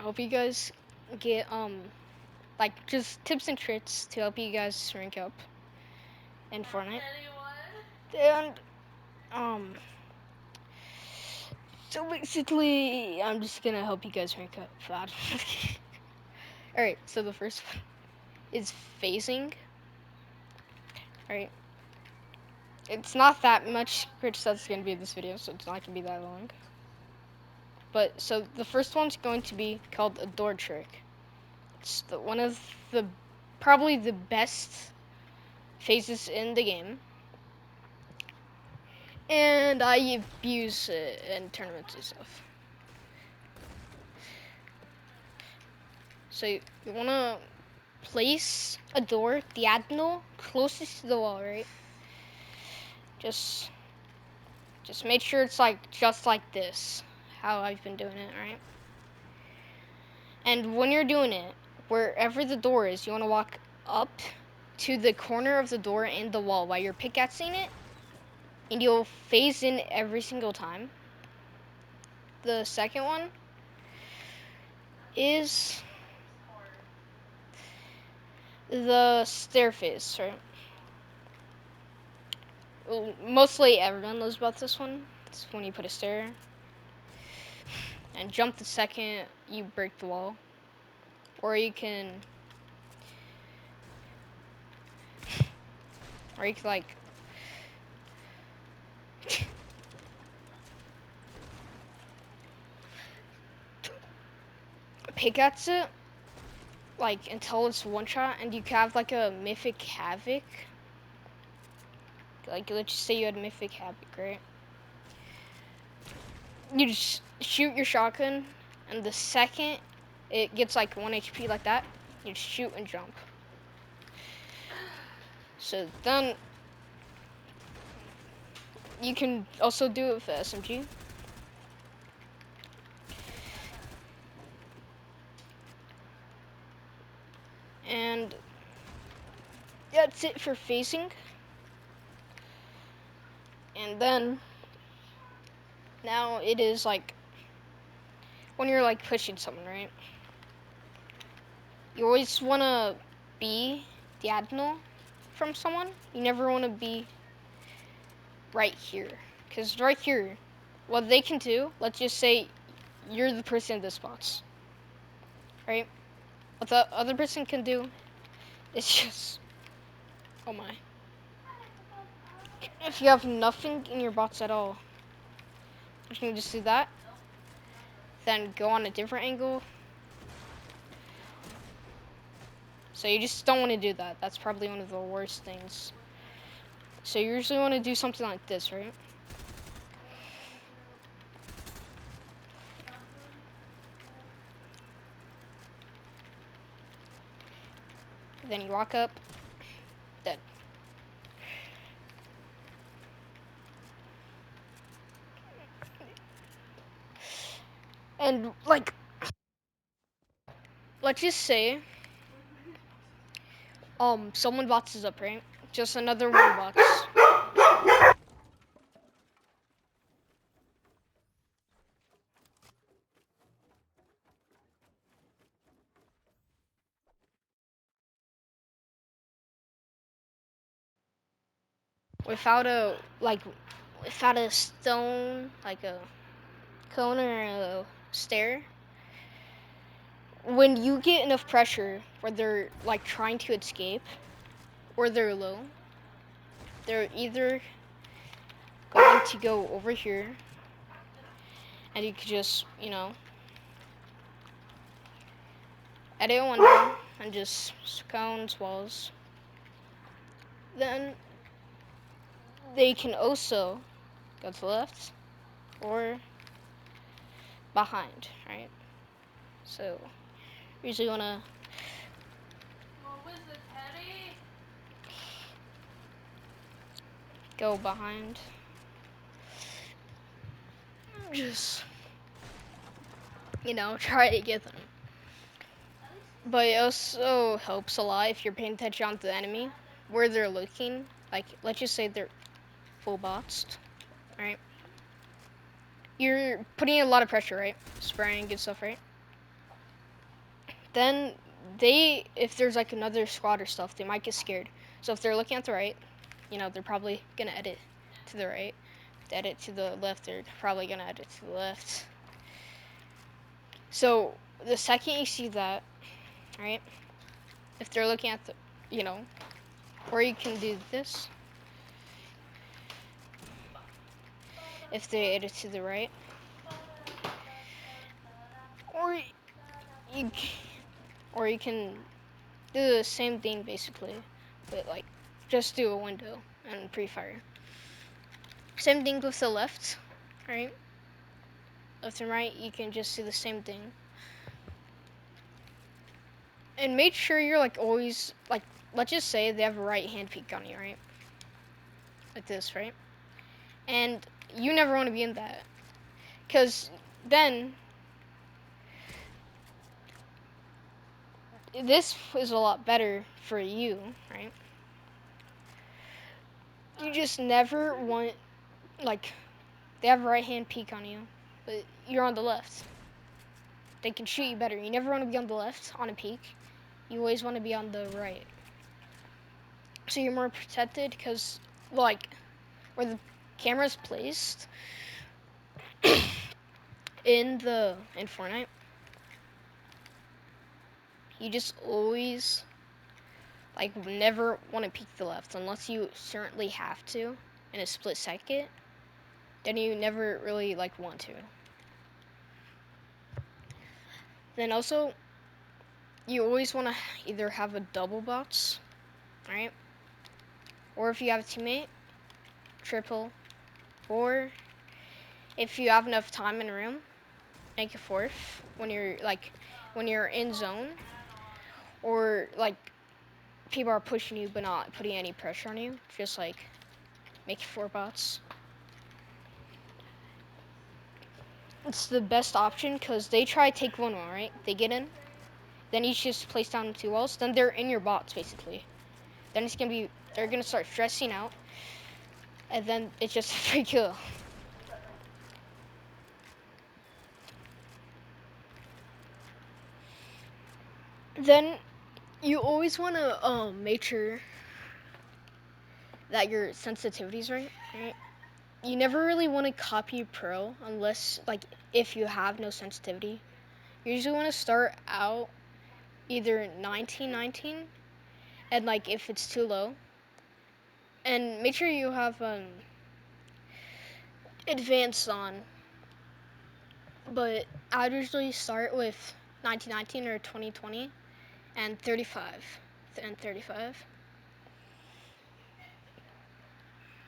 hope you guys get like just tips and tricks to help you guys rank up in Fortnite. And um so basically I'm just gonna help you guys rank up. Alright, so the first one is phasing. Alright. It's not that much crits that's gonna be in this video, so it's not gonna be that long. But so the first one's going to be called a door trick. It's one of the probably the best phases in the game, and I abuse it in tournaments and stuff. So you want to place a door diagonal closest to the wall, right? Just make sure it's like just like this, how I've been doing it, right? And when you're doing it, wherever the door is, you want to walk up to the corner of the door and the wall while you're pickaxing it, and you'll phase in every single time. The second one is the stair phase, right? Well, mostly everyone knows about this one. It's when you put a stair and jump the second you break the wall. Or you can like pickaxe it like until it's one shot, and you can have like a mythic havoc. Like let's just say you had mythic havoc, right? You just shoot your shotgun, and the second it gets like 1 HP like that, you just shoot and jump. So then you can also do it with the SMG. And that's it for phasing. And then now it is like when you're like pushing someone, right? You always want to be diagonal from someone. You never want to be right here, because right here, what they can do, let's just say you're the person in this box, right? What the other person can do is just, oh my. If you have nothing in your box at all, you can just do that, then go on a different angle. So you just don't want to do that. That's probably one of the worst things. So you usually want to do something like this, right? Then you walk up, dead. And like, let's just say, someone boxes up, right? Just another one box. Without a without a stone, like a cone or a stair. When you get enough pressure where they're like trying to escape or they're low, they're either going to go over here, and you could just, edit one down and just cones walls. Then they can also go to the left or behind, right? So you usually wanna go behind. Just try to get them. But it also helps a lot if you're paying attention to the enemy, where they're looking. Like, let's just say they're full boxed, right? You're putting a lot of pressure, right? Spraying good stuff, right? then if there's like another squad or stuff, they might get scared. So if they're looking at the right, they're probably gonna edit to the right. If they edit to the left, they're probably gonna edit to the left. So the second you see that, right, if they're looking at the, or you can do this. If they edit to the right, or you, or you can do the same thing basically, but like just do a window and pre-fire. Same thing with the left, right? Left and right, you can just do the same thing. And make sure you're like always, like, let's just say they have a right hand peek on you, right? Like this, right? And you never want to be in that. Because then, this is a lot better for you, right? You just never want, like, they have a right hand peek on you, but you're on the left. They can shoot you better. You never want to be on the left on a peek. You always want to be on the right. So you're more protected because, like, where the camera's placed in Fortnite, you just always, like, never want to peek the left unless you certainly have to in a split second. Then you never really, like, want to. Then also, you always want to either have a double box, right? Or if you have a teammate, triple. Or if you have enough time in a room, make a fourth when you're in zone, or like people are pushing you but not putting any pressure on you. Just like make 4 bots. It's the best option because they try to take 1 wall, right? They get in, then you just place down 2 walls. Then they're in your bots basically. Then they're gonna start stressing out, and then it's just a free kill. Then you always want to make sure that your sensitivity's right? You never really want to copy pro unless, like, if you have no sensitivity. You usually want to start out either 1919, and like if it's too low, and make sure you have advanced on. But I'd usually start with 1919 or 2020 and 35.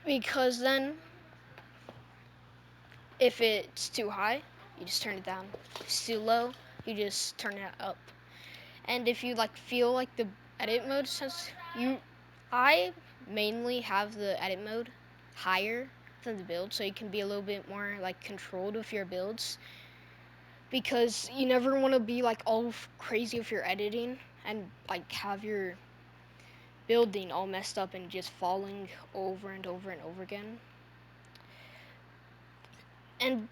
Because then if it's too high, you just turn it down. If it's too low, you just turn it up. And if you like feel like the edit mode, I mainly have the edit mode higher than the build, so you can be a little bit more like controlled with your builds, because you never want to be like all crazy with your editing and like have your building all messed up and just falling over and over and over again. And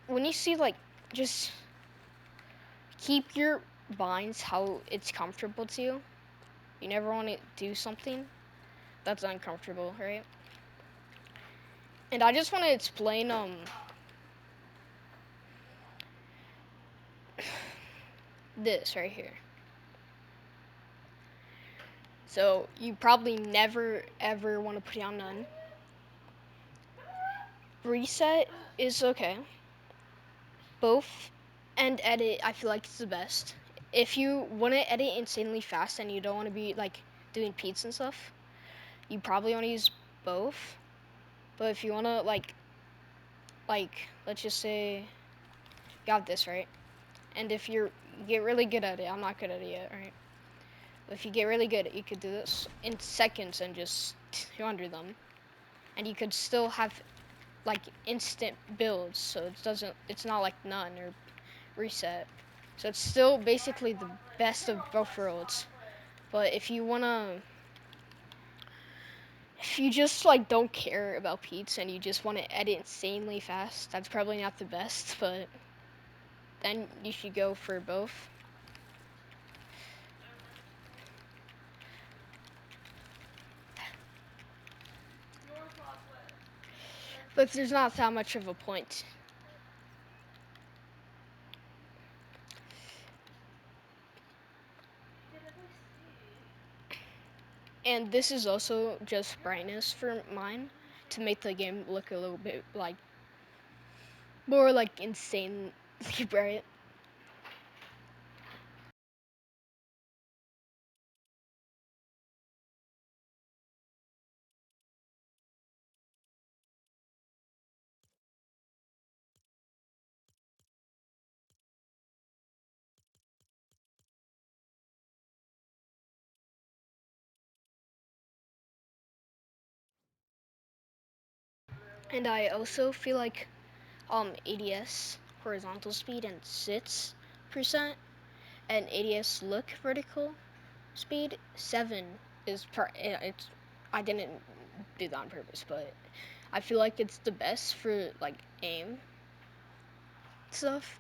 when you see, like, just keep your binds how it's comfortable to you. You never want to do something that's uncomfortable, right? And I just want to explain this right here. So you probably never ever want to put it on none. Reset is okay. Both and edit, I feel like it's the best. If you want to edit insanely fast and you don't want to be like doing peats and stuff, you probably want to use both. But if you want to like let's just say you have this, right? And if you get really good at it, I'm not good at it yet, right? But if you get really good, you could do this in seconds and just 200 them, and you could still have like instant builds, so it's not like none or reset. So it's still basically the best of both worlds. But if you just like don't care about peats and you just want to edit insanely fast, that's probably not the best, but then you should go for both. But there's not that much of a point. And this is also just brightness for mine to make the game look a little bit like more like insanely bright. And I also feel like ADS horizontal speed and sits percent and ADS look vertical speed 7 is it's I didn't do that on purpose, but I feel like it's the best for like aim stuff.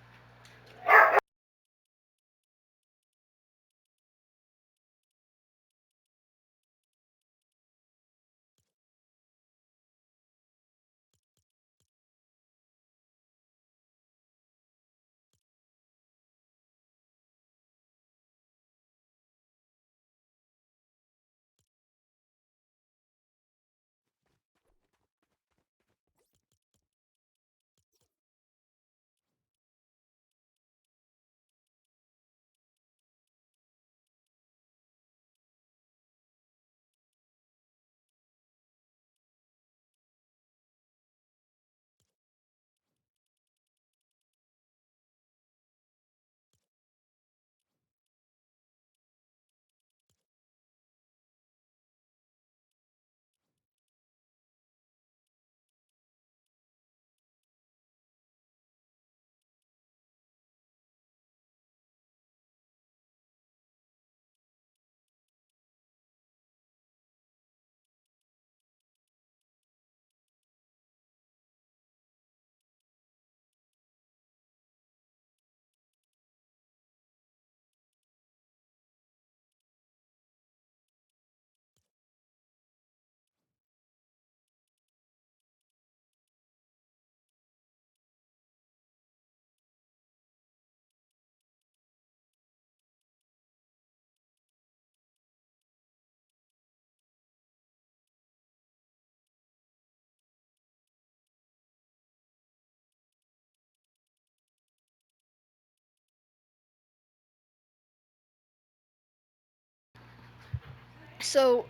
So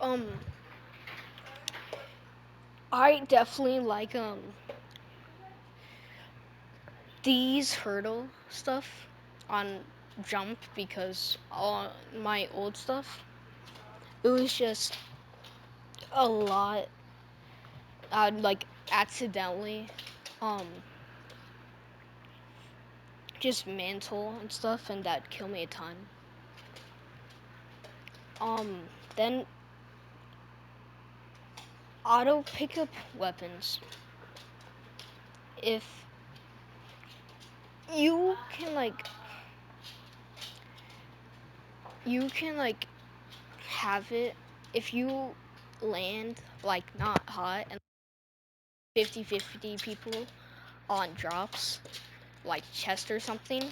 I definitely like these hurdle stuff on jump because on my old stuff it was just a lot. I'd like accidentally um just mantle and stuff, and that'd kill me a ton. Then auto pickup weapons. If you can like you can like have it if you land like not hot and 50-50 people on drops like chest or something,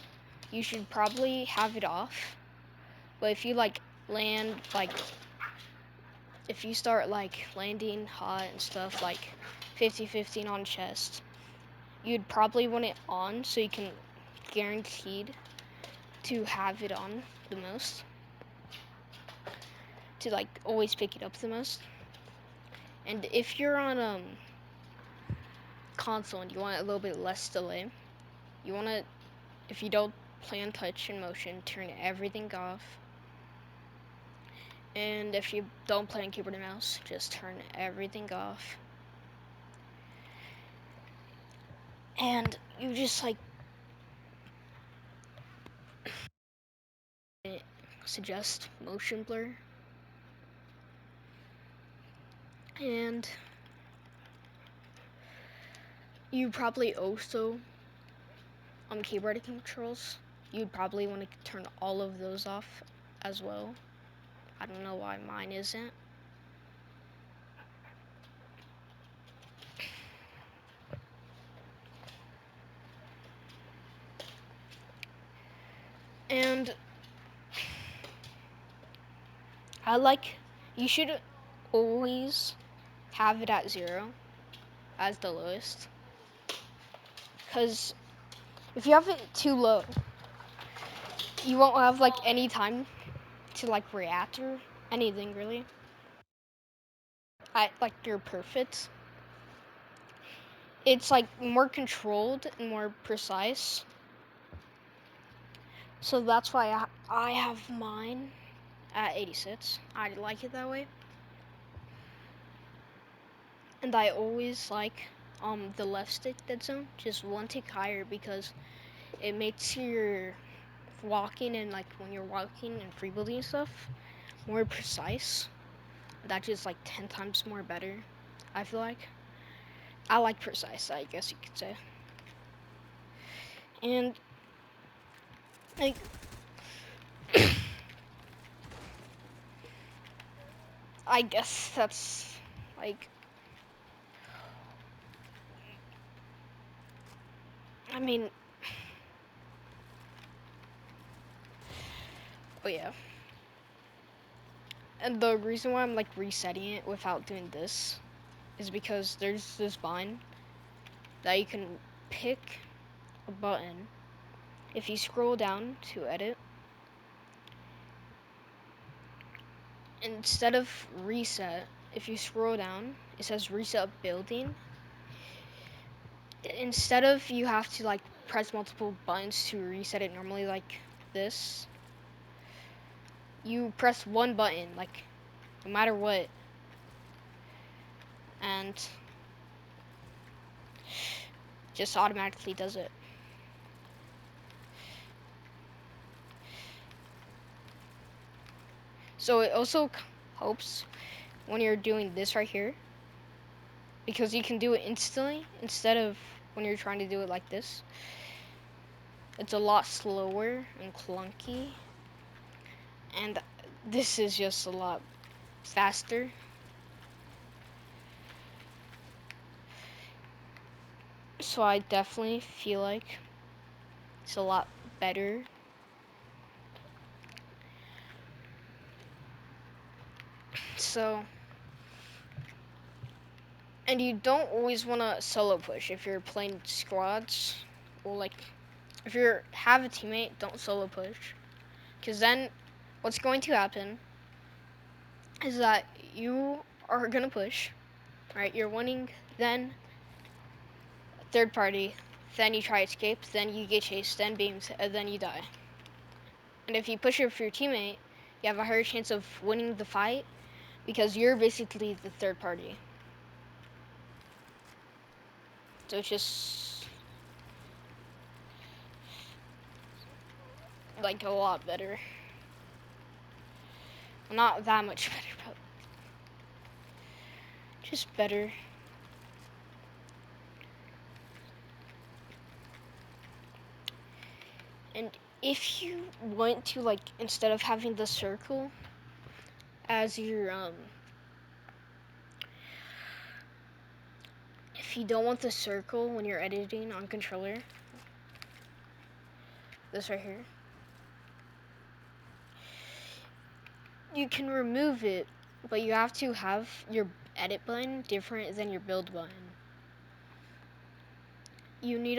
you should probably have it off. But if you like land like if you start like landing hot and stuff like 50-50 on chest, you'd probably want it on so you can guaranteed to have it on the most, to like always pick it up the most. And if you're on console and you want a little bit less delay, you want to, if you don't play on touch and motion, turn everything off. And if you don't play on keyboard and mouse, just turn everything off. And you just like suggest motion blur. And you probably also on keyboard controls, you'd probably want to turn all of those off as well. I don't know why mine isn't. And you should always have it at 0 as the lowest. Because if you have it too low, you won't have like any time to like react or anything really. Like you're perfect. It's like more controlled and more precise. So that's why I have mine at 86. I like it that way. And I always like the left stick dead zone just one tick higher because it makes your walking and like when you're walking and free building and stuff more precise. That's just like 10 times more better, I feel like. I like precise, I guess you could say. And like I guess that's like I mean oh yeah. And the reason why I'm like resetting it without doing this is because there's this bind that you can pick a button. If you scroll down to edit, instead of reset, if you scroll down, it says reset building. Instead of you have to like press multiple buttons to reset it normally like this, you press one button like no matter what, and just automatically does it. So it also helps when you're doing this right here because you can do it instantly instead of when you're trying to do it like this. It's a lot slower and clunky, and this is just a lot faster. So I definitely feel like it's a lot better. So, and you don't always want to solo push if you're playing squads, or like if you have a teammate, don't solo push, because then what's going to happen is that you are gonna push, right? You're winning, then third party, then you try escape, then you get chased, then beams, and then you die. And if you push it for your teammate, you have a higher chance of winning the fight because you're basically the third party. So it's just like a lot better. Not that much better, but just better. And if you want to like instead of having the circle as your if you don't want the circle when you're editing on controller, this right here, you can remove it, but you have to have your edit button different than your build button. You need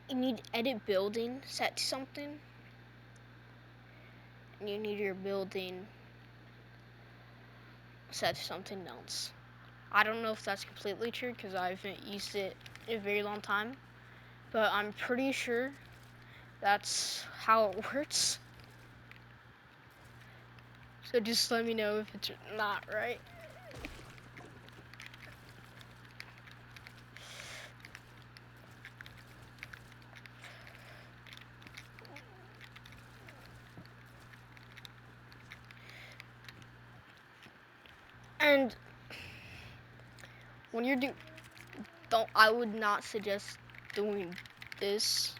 you need edit building set to something, and you need your building set to something else. I don't know if that's completely true because I haven't used it in a very long time, but I'm pretty sure that's how it works. So just let me know if it's not right. And when you're I would not suggest doing this.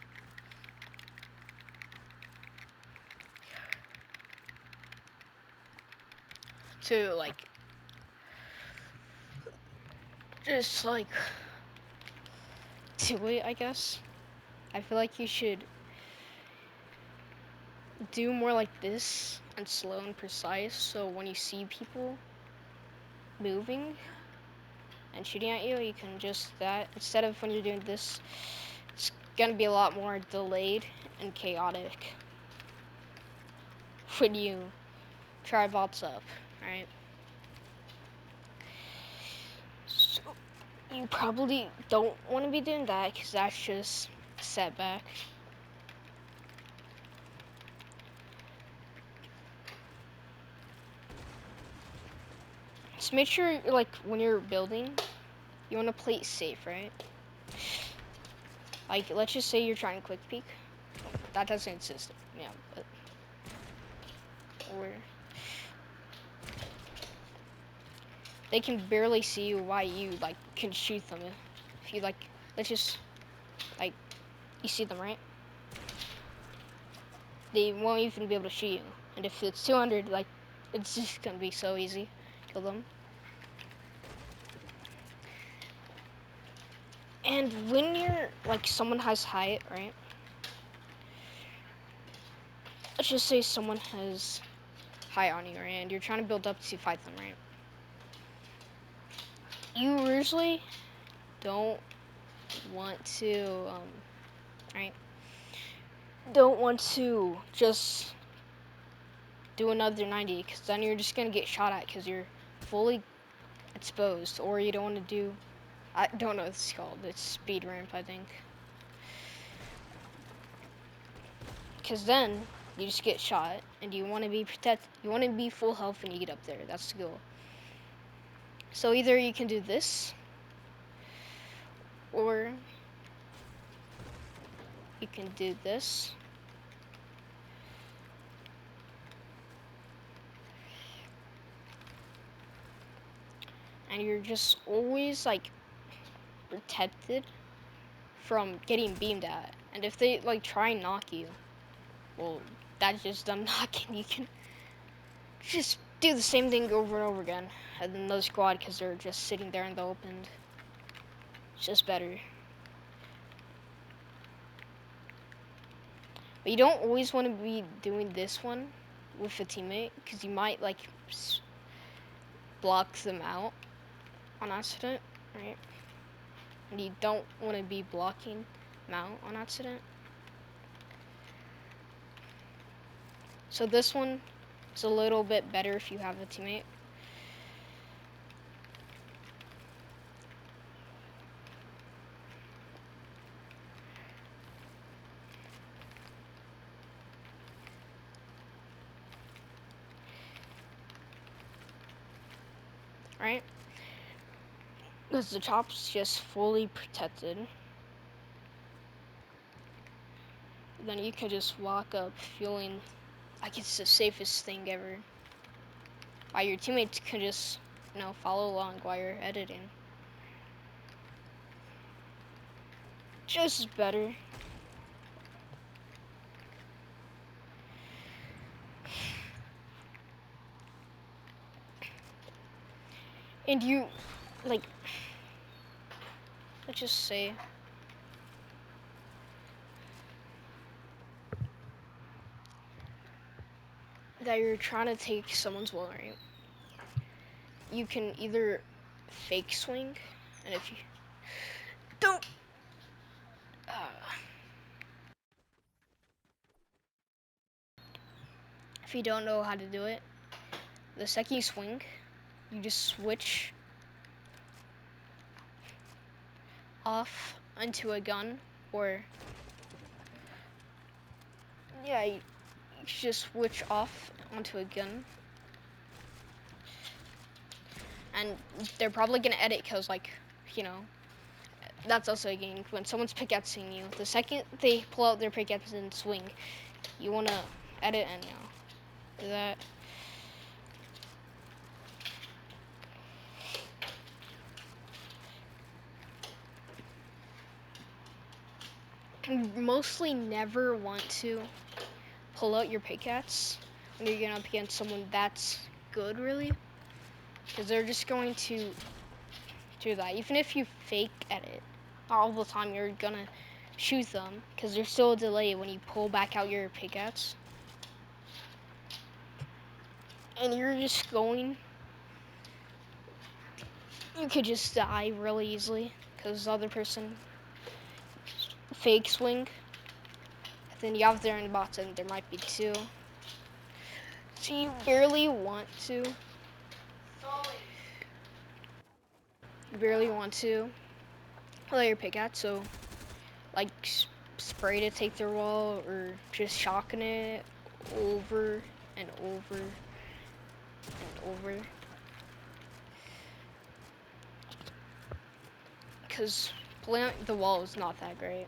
To like just like do it, I guess. I feel like you should do more like this and slow and precise, so when you see people moving and shooting at you, you can just that instead of when you're doing this, it's gonna be a lot more delayed and chaotic when you try bots up, right? So you probably don't want to be doing that because that's just a setback. Just make sure, like, when you're building, you want to play it safe, right? Like, let's just say you're trying quick peek. That doesn't exist, yeah, but or they can barely see you while you like can shoot them. If you like, let's just like you see them, right? They won't even be able to shoot you. And if it's 200, like it's just gonna be so easy to kill them. And when you're like someone has height, right? Let's just say someone has height on you, right? And you're trying to build up to fight them, right? You usually don't want to, right? Don't want to just do another 90 because then you're just gonna get shot at because you're fully exposed, or you don't want to do, I don't know what it's called, it's speed ramp, I think. Because then you just get shot and you want to be protected, you want to be full health when you get up there. That's the goal. So either you can do this, or you can do this. And you're just always like protected from getting beamed at. And if they like try and knock you, well, that's just them knocking. You can just do the same thing over and over again. And then no squad because they're just sitting there in the open. It's just better. But you don't always want to be doing this one with a teammate because you might like block them out on accident, right? And you don't want to be blocking them out on accident. So this one is a little bit better if you have a teammate. Right? Because the top's just fully protected. Then you can just walk up feeling like it's the safest thing ever. While your teammates can just, you know, follow along while you're editing. Just better. And you, like, let's just say that you're trying to take someone's wall, right? You can either fake swing, and if you don't, if you don't know how to do it, the second you swing, you just switch off into a gun, or yeah, you just switch off onto a gun. And they're probably gonna edit because, like, you know, that's also a game. When someone's pickaxing you, the second they pull out their pickaxe and swing, you wanna edit and, you know, do that. You mostly never want to pull out your pickaxe when you're getting up against someone that's good, really, because they're just going to do that. Even if you fake edit, not all the time you're gonna shoot them, because there's still a delay when you pull back out your pickaxe. And you're just going, you could just die really easily, because the other person fake swing. Then you have their in bots, and there might be two. So you barely want to. You barely want to let your pickaxe, so like spray to take their wall, or just shotgun it over and over and over. Because playing the wall is not that great.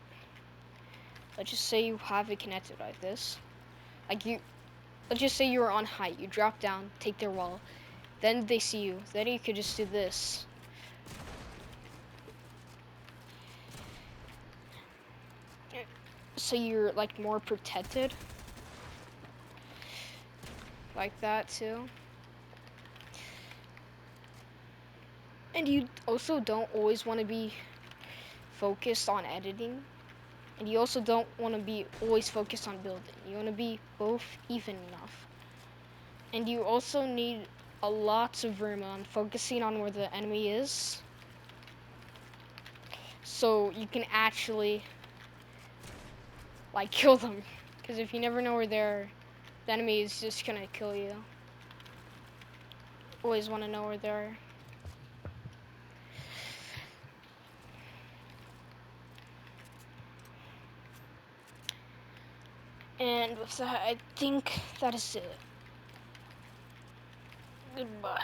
Let's just say you have it connected like this. Like let's just say you're on height. You drop down, take their wall. Then they see you. Then you could just do this. So you're like more protected. Like that too. And you also don't always want to be focused on editing. And you also don't want to be always focused on building. You want to be both even enough. And you also need a lot of room on focusing on where the enemy is. So you can actually like kill them. Because if you never know where they're, the enemy is just gonna kill you. Always want to know where they're. And with that, I think that is it. Goodbye.